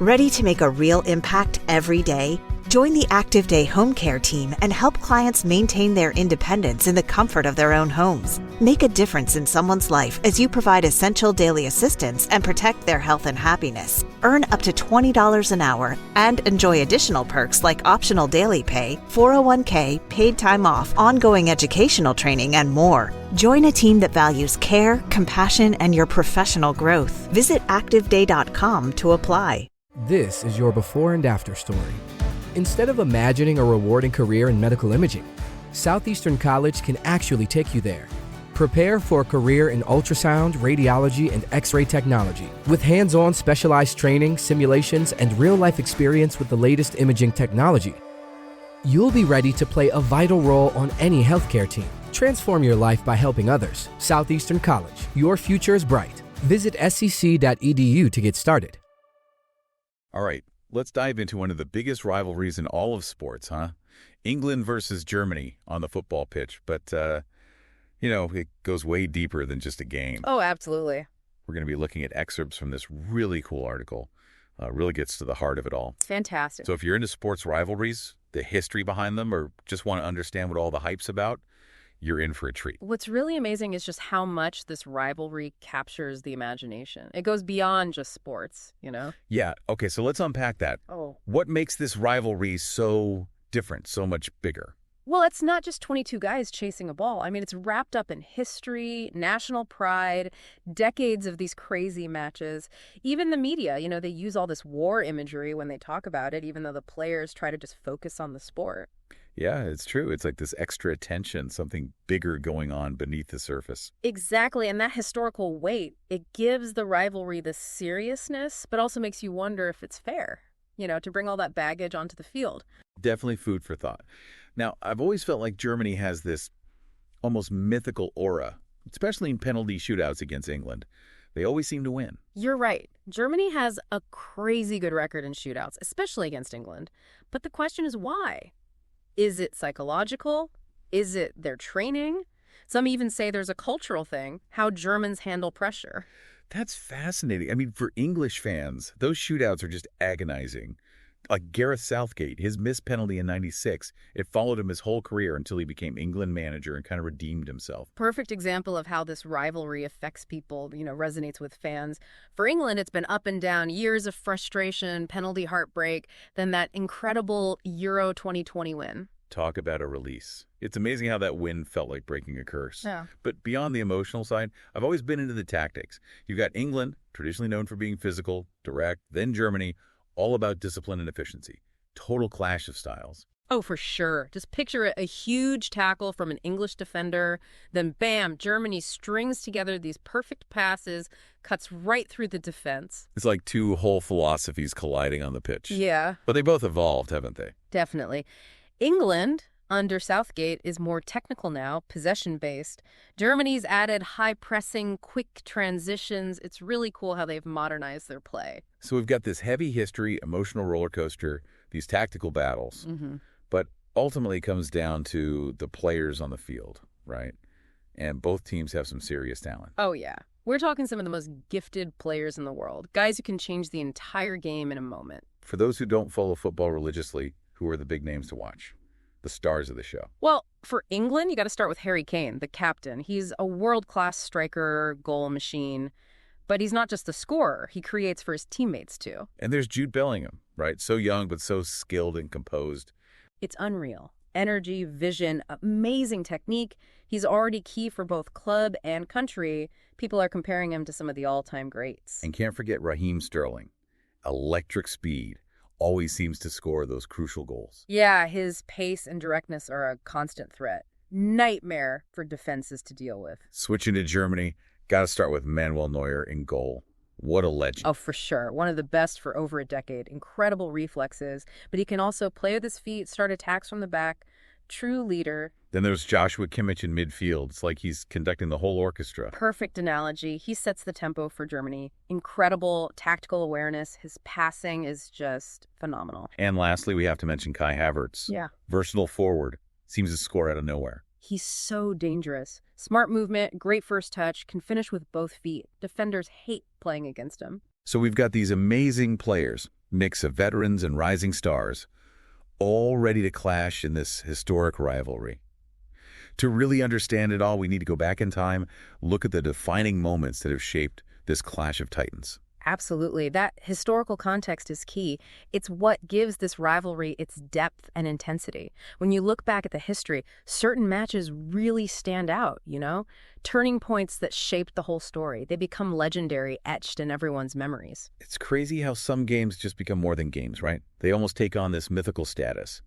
Ready to make a real impact every day? Join the Active Day Home Care team and help clients maintain their independence in the comfort of their own homes. Make a difference in someone's life as you provide essential daily assistance and protect their health and happiness. Earn up to $20 an hour and enjoy additional perks like optional daily pay, 401k, paid time off, ongoing educational training, and more. Join a team that values care, compassion, and your professional growth. Visit activeday.com to apply. This is your before and after story. Instead of imagining a rewarding career in medical imaging, Southeastern College can actually take you there. Prepare for a career in ultrasound, radiology, and X-ray technology. With hands-on specialized training, simulations, and real-life experience with the latest imaging technology, you'll be ready to play a vital role on any healthcare team. Transform your life by helping others. Southeastern College. Your future is bright. Visit scc.edu to get started. All right, let's dive into one of the biggest rivalries in all of sports, huh? England versus Germany on the football pitch, but, it goes way deeper than just a game. Oh, absolutely. We're going to be looking at excerpts from this really cool article. Really gets to the heart of it all. It's fantastic. So if you're into sports rivalries, the history behind them, or just want to understand what all the hype's about, you're in for a treat. What's really amazing is just how much this rivalry captures the imagination. It goes beyond just sports, Yeah, okay, so let's unpack that. Oh. What makes this rivalry so different, so much bigger? Well, it's not just 22 guys chasing a ball. I mean, it's wrapped up in history, national pride, decades of these crazy matches. Even the media, they use all this war imagery when they talk about it, even though the players try to just focus on the sport. Yeah, it's true. It's like this extra attention, something bigger going on beneath the surface. Exactly, and that historical weight, it gives the rivalry this seriousness, but also makes you wonder if it's fair, to bring all that baggage onto the field. Definitely food for thought. Now, I've always felt like Germany has this almost mythical aura, especially in penalty shootouts against England. They always seem to win. You're right. Germany has a crazy good record in shootouts, especially against England. But the question is why? Is it psychological? Is it their training? Some even say there's a cultural thing, how Germans handle pressure. That's fascinating. I mean, for English fans, those shootouts are just agonizing. Like Gareth Southgate, his missed penalty in '96, it followed him his whole career until he became England manager and kind of redeemed himself. Perfect example of how this rivalry affects people, resonates with fans. For England, it's been up and down, years of frustration, penalty heartbreak, then that incredible Euro 2020 win. Talk about a release. It's amazing how that win felt like breaking a curse. Yeah. But beyond the emotional side, I've always been into the tactics. You've got England, traditionally known for being physical, direct, then Germany, all about discipline and efficiency. Total clash of styles. Oh, for sure. Just picture a huge tackle from an English defender, then bam, Germany strings together these perfect passes, cuts right through the defense. It's like two whole philosophies colliding on the pitch. Yeah. But they both evolved, haven't they? Definitely. England, under Southgate, is more technical now, possession-based. Germany's added high-pressing, quick transitions. It's really cool how they've modernized their play. So we've got this heavy history, emotional roller coaster, these tactical battles. Mm-hmm. But ultimately it comes down to the players on the field, right? And both teams have some serious talent. Oh, yeah. We're talking some of the most gifted players in the world, guys who can change the entire game in a moment. For those who don't follow football religiously, who are the big names to watch? The stars of the show. Well, for England, you got to start with Harry Kane, the captain. He's a world-class striker, goal machine. But he's not just a scorer. He creates for his teammates, too. And there's Jude Bellingham, right? So young, but so skilled and composed. It's unreal. Energy, vision, amazing technique. He's already key for both club and country. People are comparing him to some of the all-time greats. And can't forget Raheem Sterling. Electric speed. Always seems to score those crucial goals. Yeah, his pace and directness are a constant threat. Nightmare for defenses to deal with. Switching to Germany, got to start with Manuel Neuer in goal. What a legend. Oh, for sure. One of the best for over a decade. Incredible reflexes, but he can also play with his feet, start attacks from the back. True leader. Then there's Joshua Kimmich in midfield. It's like he's conducting the whole orchestra. Perfect analogy. He sets the tempo for Germany. Incredible tactical awareness. His passing is just phenomenal. And lastly, we have to mention Kai Havertz. Yeah. Versatile forward. Seems to score out of nowhere. He's so dangerous. Smart movement, great first touch, can finish with both feet. Defenders hate playing against him. So we've got these amazing players, Mix of veterans and rising stars, all ready to clash in this historic rivalry. To really understand it all, we need to go back in time, look at the defining moments that have shaped this clash of titans. Absolutely. That historical context is key. It's what gives this rivalry its depth and intensity. When you look back at the history, certain matches really stand out, turning points that shaped the whole story. They become legendary, etched in everyone's memories. It's crazy how some games just become more than games, right? They almost take on this mythical status.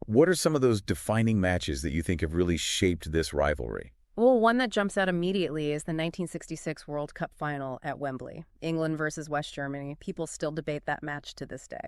What are some of those defining matches that you think have really shaped this rivalry? Well, one that jumps out immediately is the 1966 World Cup final at Wembley, England versus West Germany. People still debate that match to this day.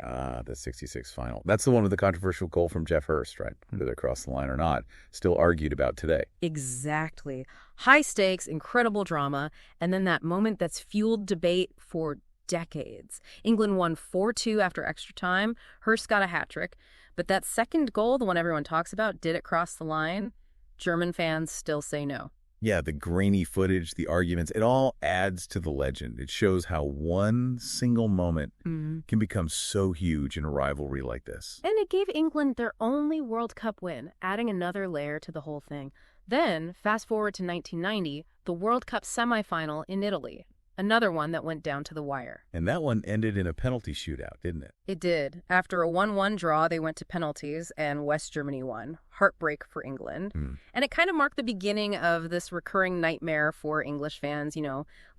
The 66 final. That's the one with the controversial goal from Jeff Hurst, right? Whether they crossed the line or not, still argued about today. Exactly. High stakes, incredible drama, and then that moment that's fueled debate for decades. England won 4-2 after extra time. Hurst got a hat-trick. But that second goal, the one everyone talks about, did it cross the line? German fans still say no. Yeah, the grainy footage, the arguments, it all adds to the legend. It shows how one single moment can become so huge in a rivalry like this. And it gave England their only World Cup win, adding another layer to the whole thing. Then, fast forward to 1990, the World Cup semifinal in Italy. Another one that went down to the wire. And that one ended in a penalty shootout, didn't it? It did. After a 1-1 draw, they went to penalties, and West Germany won. Heartbreak for England. And it kind of marked the beginning of this recurring nightmare for English fans,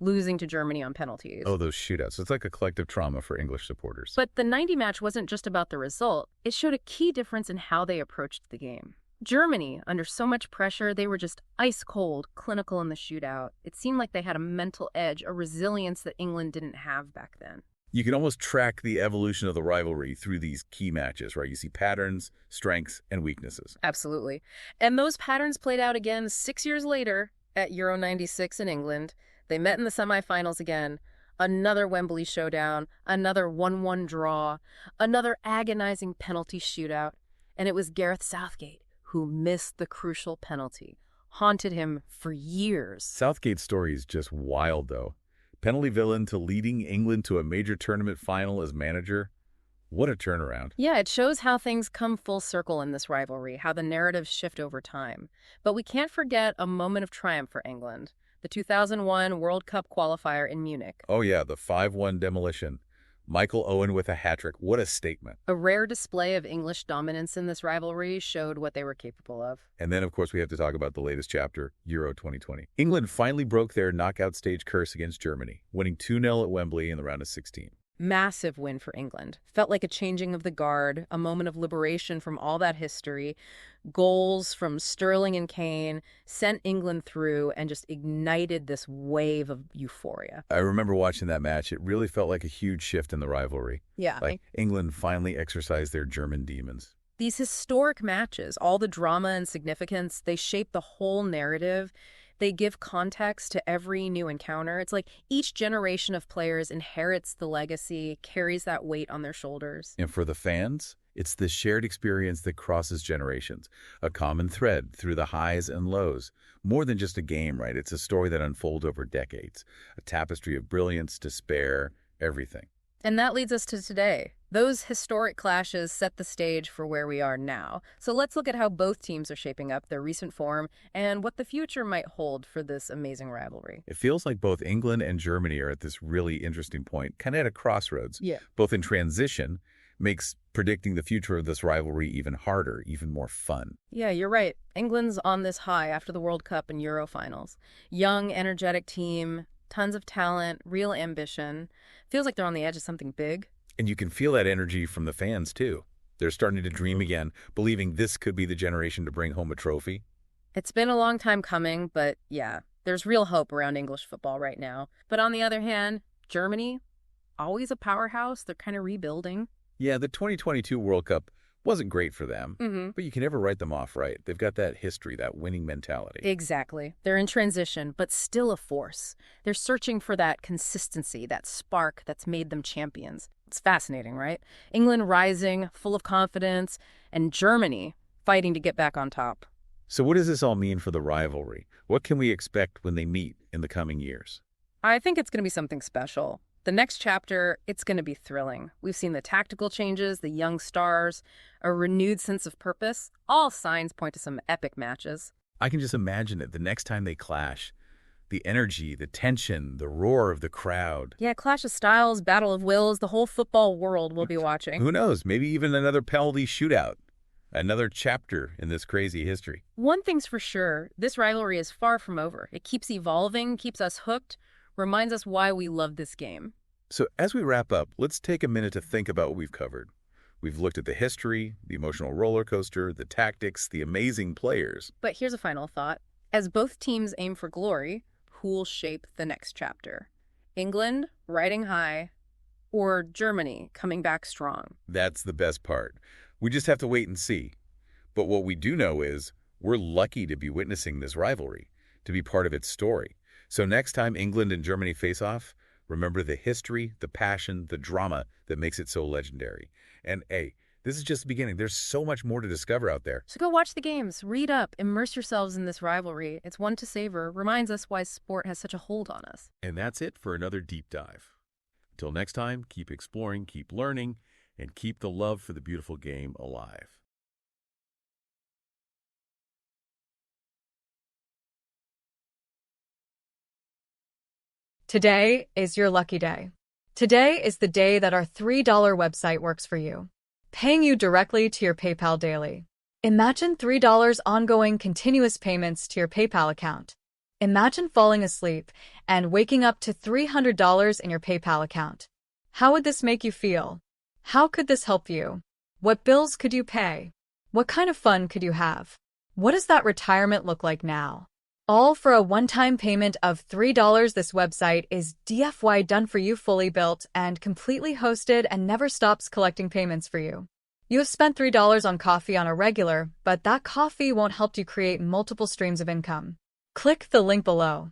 losing to Germany on penalties. Oh, those shootouts. It's like a collective trauma for English supporters. But the 90 match wasn't just about the result. It showed a key difference in how they approached the game. Germany, under so much pressure, they were just ice cold, clinical in the shootout. It seemed like they had a mental edge, a resilience that England didn't have back then. You can almost track the evolution of the rivalry through these key matches, right? You see patterns, strengths, and weaknesses. Absolutely. And those patterns played out again 6 years later at Euro 96 in England. They met in the semifinals again. Another Wembley showdown, another 1-1 draw, another agonizing penalty shootout. And it was Gareth Southgate who missed the crucial penalty, haunted him for years. Southgate's story is just wild, though. Penalty villain to leading England to a major tournament final as manager. What a turnaround. Yeah, it shows how things come full circle in this rivalry, how the narratives shift over time. But we can't forget a moment of triumph for England, the 2001 World Cup qualifier in Munich. Oh yeah, the 5-1 demolition. Michael Owen with a hat-trick. What a statement. A rare display of English dominance in this rivalry showed what they were capable of. And then, of course, we have to talk about the latest chapter, Euro 2020. England finally broke their knockout stage curse against Germany, winning 2-0 at Wembley in the round of 16. Massive win for England. Felt like a changing of the guard, a moment of liberation from all that history. Goals from Sterling and Kane sent England through and just ignited this wave of euphoria. I remember watching that match. It really felt like a huge shift in the rivalry. Yeah. Like England finally exercised their German demons. These historic matches, all the drama and significance, they shape the whole narrative. They give context to every new encounter. It's like each generation of players inherits the legacy, carries that weight on their shoulders. And for the fans, it's the shared experience that crosses generations, a common thread through the highs and lows. More than just a game, right? It's a story that unfolds over decades, a tapestry of brilliance, despair, everything. And that leads us to today. Those historic clashes set the stage for where we are now. So let's look at how both teams are shaping up, their recent form, and what the future might hold for this amazing rivalry. It feels like both England and Germany are at this really interesting point, kind of at a crossroads. Yeah. Both in transition, makes predicting the future of this rivalry even harder, even more fun. Yeah, you're right. England's on this high after the World Cup and Euro finals. Young, energetic team, tons of talent, real ambition. Feels like they're on the edge of something big. And you can feel that energy from the fans, too. They're starting to dream again, believing this could be the generation to bring home a trophy. It's been a long time coming, but yeah, there's real hope around English football right now. But on the other hand, Germany, always a powerhouse. They're kind of rebuilding. Yeah, the 2022 World Cup wasn't great for them, but you can never write them off, right? They've got that history, that winning mentality. Exactly. They're in transition, but still a force. They're searching for that consistency, that spark that's made them champions. It's fascinating, right? England rising, full of confidence, and Germany fighting to get back on top. So what does this all mean for the rivalry? What can we expect when they meet in the coming years? I think it's going to be something special. The next chapter, it's going to be thrilling. We've seen the tactical changes, the young stars, a renewed sense of purpose. All signs point to some epic matches. I can just imagine it the next time they clash. The energy, the tension, the roar of the crowd. Yeah, clash of styles, battle of wills, the whole football world will be watching. Who knows? Maybe even another penalty shootout. Another chapter in this crazy history. One thing's for sure, this rivalry is far from over. It keeps evolving, keeps us hooked, reminds us why we love this game. So as we wrap up, let's take a minute to think about what we've covered. We've looked at the history, the emotional roller coaster, the tactics, the amazing players. But here's a final thought. As both teams aim for glory, who'll shape the next chapter? England, riding high, or Germany, coming back strong? That's the best part. We just have to wait and see. But what we do know is we're lucky to be witnessing this rivalry, to be part of its story. So next time England and Germany face off, remember the history, the passion, the drama that makes it so legendary. And hey, this is just the beginning. There's so much more to discover out there. So go watch the games, read up, immerse yourselves in this rivalry. It's one to savor, reminds us why sport has such a hold on us. And that's it for another deep dive. Until next time, keep exploring, keep learning, and keep the love for the beautiful game alive. Today is your lucky day. Today is the day that our $3 website works for you, paying you directly to your PayPal daily. Imagine $3 ongoing continuous payments to your PayPal account. Imagine falling asleep and waking up to $300 in your PayPal account. How would this make you feel? How could this help you? What bills could you pay? What kind of fun could you have? What does that retirement look like now? All for a one-time payment of $3. This website is DFY done for you, fully built and completely hosted, and never stops collecting payments for you. You have spent $3 on coffee on a regular, but that coffee won't help you create multiple streams of income. Click the link below.